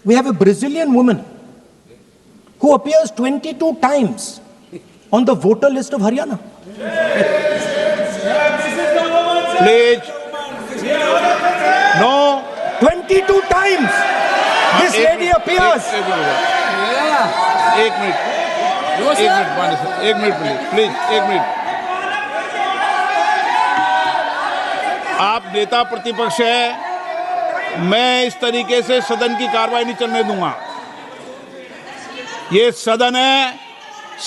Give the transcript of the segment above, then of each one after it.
we have a Brazilian woman who appears 22 times on the voter list of Haryana. Please. No. 22 times this lady appears. एक minute please एक minute. आप नेता प्रतिपक्ष है, मैं इस तरीके से सदन की कार्रवाई नहीं चलने दूंगा। ये सदन है,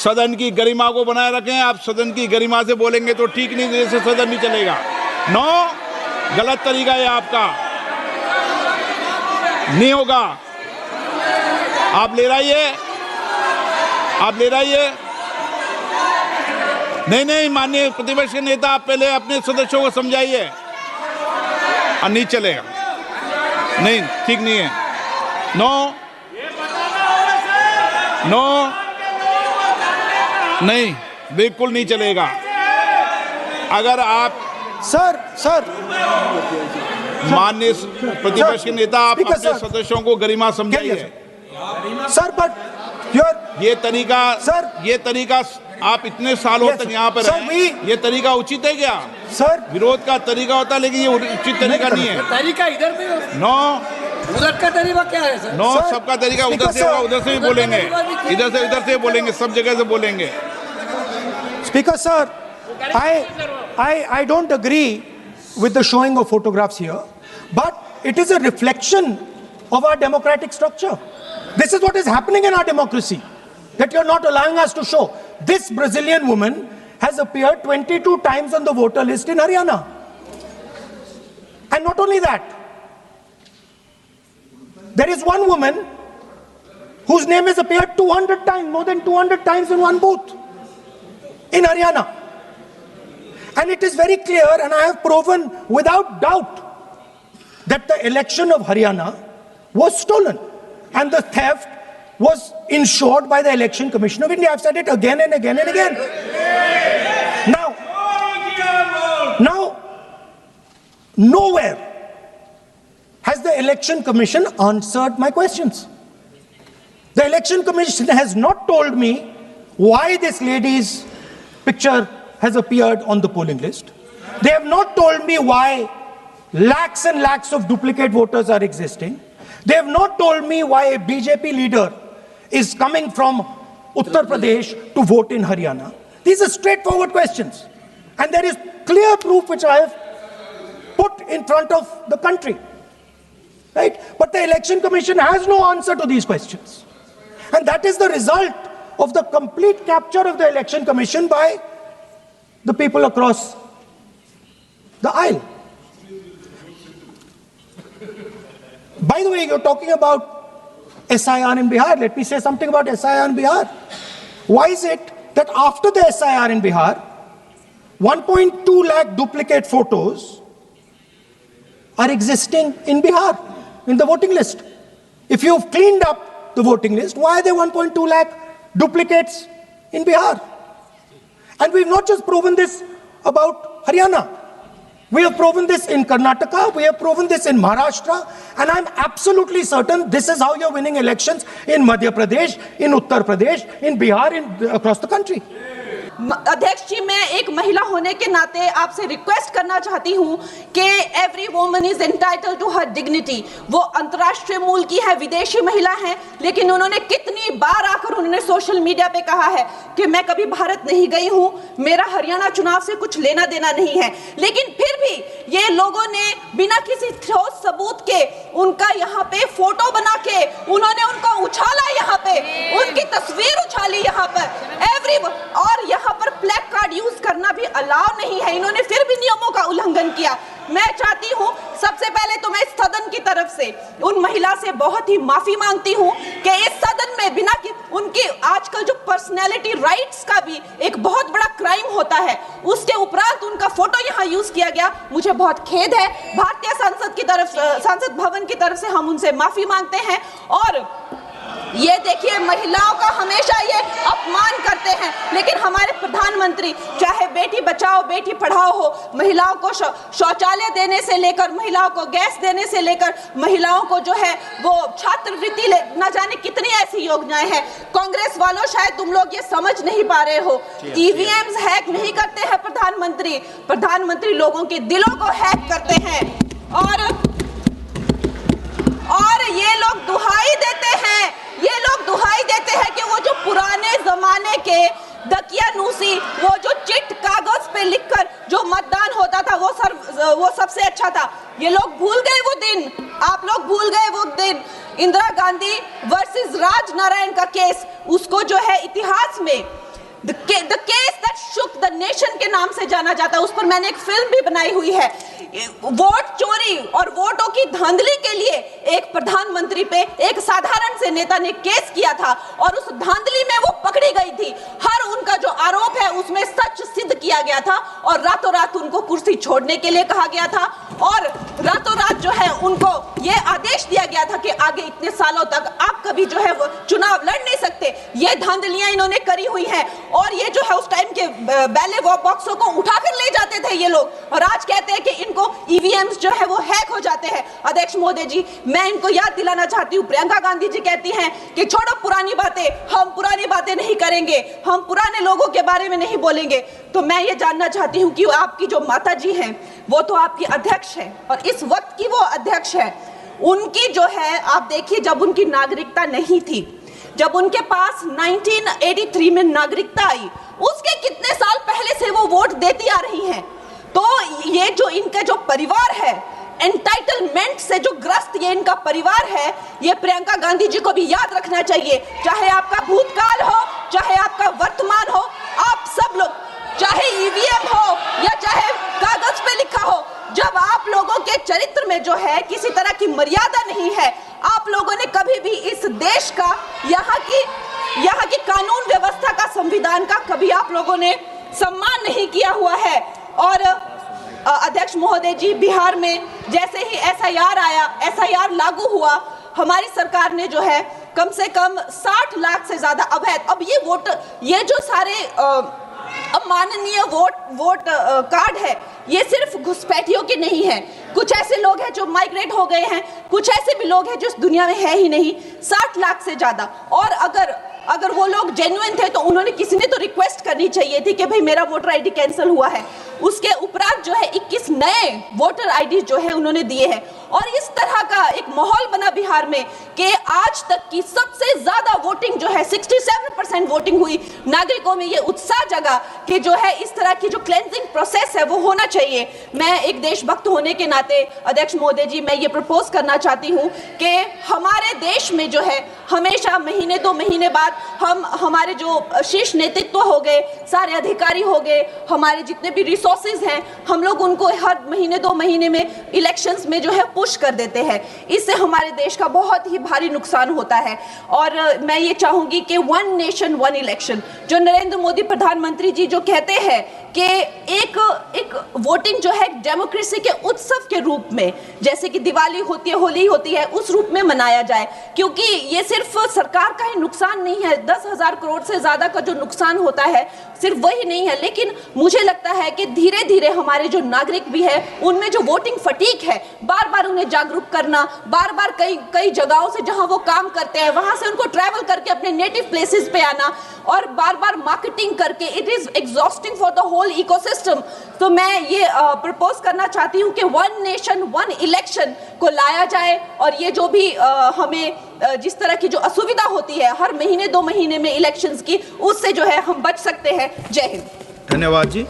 सदन की गरिमा को बनाए रखें। आप सदन की गरिमा से बोलेंगे तो ठीक, नहीं जैसे सदन नहीं चलेगा। नो, गलत तरीका है आपका, नहीं होगा। आप ले रहिए, आप ले रहिए। नहीं, माननीय प्रतिपक्ष के नेता, आप पहले अपने सदस्यों को समझाइए। नहीं चलेगा, नहीं, ठीक नहीं है। नो, नहीं, बिल्कुल नहीं चलेगा। अगर आप सर माननीय प्रतिपक्ष के नेता, आप अपने सदस्यों को गरिमा समझाइए। सर, बट ये तरीका आप इतने सालों तक यहाँ पर हैं, ये तरीका उचित है क्या? सर, विरोध का तरीका होता है, लेकिन ये उचित तरीका नहीं है। तरीका इधर भी नो, उधर का तरीका क्या है सर? नो, सबका तरीका उधर से होगा, उधर से भी बोलेंगे, इधर से बोलेंगे, सब जगह से बोलेंगे। Speaker sir, I don't agree with the showing of photographs here, but it is a reflection of our democratic structure. This is what is happening in our democracy, that you're not allowing us to show. This Brazilian woman has appeared 22 times on the voter list in Haryana. And not only that, there is one woman whose name has appeared 200 times, more than 200 times in one booth in Haryana. And it is very clear, and I have proven without doubt, that the election of Haryana was stolen. And the theft was ensured by the Election Commission of India. I've said it again and again and again. Now, nowhere has the Election Commission answered my questions. The Election Commission has not told me why this lady's picture has appeared on the polling list. They have not told me why lakhs and lakhs of duplicate voters are existing. They have not told me why a BJP leader is coming from Uttar Pradesh to vote in Haryana. These are straightforward questions. And there is clear proof which I have put in front of the country. Right? But the Election Commission has no answer to these questions. And that is the result of the complete capture of the Election Commission by the people across the aisle. By the way, you're talking about SIR in Bihar. Let me say something about SIR in Bihar. Why is it that after the SIR in Bihar, 1.2 lakh duplicate photos are existing in Bihar, in the voting list? If you've cleaned up the voting list, why are there 1.2 lakh duplicates in Bihar? And we've not just proven this about Haryana. We have proven this in Karnataka, we have proven this in Maharashtra, and I'm absolutely certain this is how you're winning elections in Madhya Pradesh, in Uttar Pradesh, in Bihar, across the country. अध्यक्ष जी, मैं एक महिला होने के नाते आपसे request करना चाहती हूं कि every woman is entitled to her dignity. वो अंतर्राष्ट्रीय मूल की है, विदेशी महिला है, लेकिन उन्होंने कितनी बार आकर उन्होंने सोशल मीडिया पे कहा है कि मैं कभी भारत नहीं गई हूं, मेरा हरियाणा चुनाव से कुछ लेना देना नहीं है। लेकिन फिर भी ये लोगों ने बिना किसी ठोस सबूत के उनका यहाँ पे फोटो बना के उन्होंने उनको उछाला, यहाँ पे उनकी तस्वीर उछाली यहाँ पर और यहाँ पर ब्लैक कार्ड यूज करना भी अलाउ नहीं है। इन्होंने फिर भी नियमों का उल्लंघन किया। मैं चाहती हूं सबसे पहले तो मैं इस सदन की तरफ से उन महिला से बहुत ही माफी मांगती हूं कि इस सदन में बिना कि उनकी आजकल जो पर्सनैलिटी राइट्स का भी एक बहुत बड़ा क्राइम होता है, उसके उपरांत उनका फोटो यहां यूज किया गया। मुझे बहुत खेद है। भारतीय संसद भवन की तरफ से हम उनसे माफी मांगते हैं और ये देखिए, महिलाओं का हमेशा ये अपमान करते हैं, लेकिन हमारे प्रधानमंत्री चाहे बेटी बचाओ बेटी पढ़ाओ हो, महिलाओं को शौचालय देने से लेकर, महिलाओं को गैस देने से लेकर, महिलाओं को जो है वो छात्रवृत्ति न जाने कितनी ऐसी योजनाएं हैं। कांग्रेस वालों, शायद तुम लोग ये समझ नहीं पा रहे हो, ईवीएम्स हैक नहीं करते हैं प्रधानमंत्री लोगों के दिलों को हैक करते हैं। और ये लोग दुहाई देते हैं कि वो जो पुराने जमाने के दकियानूसी, वो जो चिट कागज पे लिखकर जो मतदान होता था वो सबसे अच्छा था। ये लोग भूल गए वो दिन, आप लोग भूल गए वो दिन। इंदिरा गांधी वर्सेस राज नारायण का केस, उसको जो है इतिहास में the case that shook the nation के नाम से जाना जाता है। उस पर मैंने एक फिल्म भी बनाई हुई है। वोट चोरी और वोटों की धांधली के लिए एक प्रधानमंत्री पे एक साधारण से नेता ने केस किया था और उस धांधली में वो पकड़ी गई थी। हर उनका जो आरोप है उसमें सच सिद्ध किया गया था और रातों रात उनको कुर्सी छोड़ने के लिए कहा गया था और रातों रात जो है उनको ये आदेश दिया गया था कि आगे इतने सालों तक आप कभी जो है वो चुनाव लड़ नहीं सकते। ये धांधलियां इन्होंने करी हुई हैं और ये जो है उस टाइम के बैलेट बॉक्सों को उठाकर ले जाते थे ये लोग और आज कहते हैं कि इनको ईवीएम्स जो है वो हैक हो जाते हैं। अध्यक्ष महोदय जी, मैं इनको याद दिलाना चाहती हूँ, प्रियंका गांधी जी कहती हैं कि छोड़ो पुरानी बातें, हम पुरानी बातें नहीं करेंगे, हम पुराने लोगों के बारे में नहीं बोलेंगे। तो मैं ये जानना चाहती हूँ कि आपकी जो माता जी हैं वो तो आपकी अध्यक्ष है और इस वक्त की वो अध्यक्ष है। उनकी जो है, आप देखिए, जब उनकी नागरिकता नहीं थी, जब उनके पास 1983 में नागरिकता आई, उसके कितने साल पहले से वो वोट देती आ रही हैं। तो ये जो इनका जो परिवार है, एंटाइटलमेंट से जो ग्रस्त ये इनका परिवार है, ये प्रियंका गांधी जी को भी याद रखना चाहिए। चाहे आपका भूतकाल हो, चाहे आपका वर्तमान हो, आप सब लोग, चाहे ईवीएम हो या चाहे कागज पे लिखा हो, जब आप लोगों के चरित्र में जो है किसी तरह की मर्यादा नहीं है, आप लोगों ने कभी भी इस देश का, यहाँ की कानून व्यवस्था का, संविधान का कभी आप लोगों ने सम्मान नहीं किया हुआ है। और अध्यक्ष महोदय जी, बिहार में जैसे ही एसआईआर आया, एसआईआर लागू हुआ, हमारी सरकार ने जो है कम से कम 60 लाख से ज्यादा अवैध, अब ये जो सारे अमाननीय वोट कार्ड है, ये सिर्फ घुसपैठियों के नहीं है। कुछ ऐसे लोग हैं जो माइग्रेट हो गए हैं, कुछ ऐसे भी लोग हैं जो इस दुनिया में है ही नहीं। 60 लाख से ज्यादा। और अगर वो लोग जेन्युइन थे तो उन्होंने, किसी ने तो रिक्वेस्ट करनी चाहिए थी कि भाई मेरा वोटर आईडी कैंसिल हुआ है। उसके उपरांत जो है 21 नए वोटर आईडी जो है उन्होंने दिए हैं और इस तरह का एक माहौल बना बिहार में कि आज तक की सबसे ज्यादा वोटिंग जो है 67% वोटिंग हुई। नागरिकों में ये उत्साह जगा कि जो है इस तरह की जो क्लेंजिंग प्रोसेस है वो होना चाहिए। मैं एक देशभक्त होने के नाते अध्यक्ष महोदय जी, मैं ये प्रपोज करना चाहती हूँ कि हमारे देश में जो है हमेशा महीने 2 महीने बाद हमारे जो शीर्ष नेतृत्व हो गए, सारे अधिकारी हो गए, हमारे जितने भी रिसोर्सेज हैं, हम लोग उनको हर महीने 2 महीने में इलेक्शंस में जो है पुश कर देते हैं। इससे हमारे देश का बहुत ही भारी नुकसान होता है। और मैं ये चाहूंगी कि 1 नेशन 1 इलेक्शन, जो नरेंद्र मोदी प्रधानमंत्री जी जो कहते हैं कि एक वोटिंग जो है डेमोक्रेसी के उत्सव के रूप में, जैसे कि दिवाली होती है, होली होती है, उस रूप में मनाया जाए। क्योंकि ये सिर्फ सरकार का ही नुकसान नहीं है, 10,000 करोड़ से ज्यादा का जो नुकसान होता है सिर्फ वही नहीं है, लेकिन मुझे लगता है कि धीरे धीरे हमारे जो नागरिक भी है उनमें जो वोटिंग फटीक है, बार बार उन्हें जागरूक करना, बार बार कई जगहों से जहां वो काम करते हैं वहां से उनको ट्रैवल करके अपने नेटिव प्लेसेस पे आना और बार बार मार्केटिंग करके, it is exhausting for the whole ecosystem. तो मैं ये प्रपोज करना चाहती हूँ कि 1 नेशन 1 इलेक्शन को लाया जाए और ये जो भी हमें जिस तरह की जो असुविधा होती है हर महीने 2 महीने में इलेक्शंस की, उससे जो है हम बच सकते हैं। जय हिंद। धन्यवाद जी।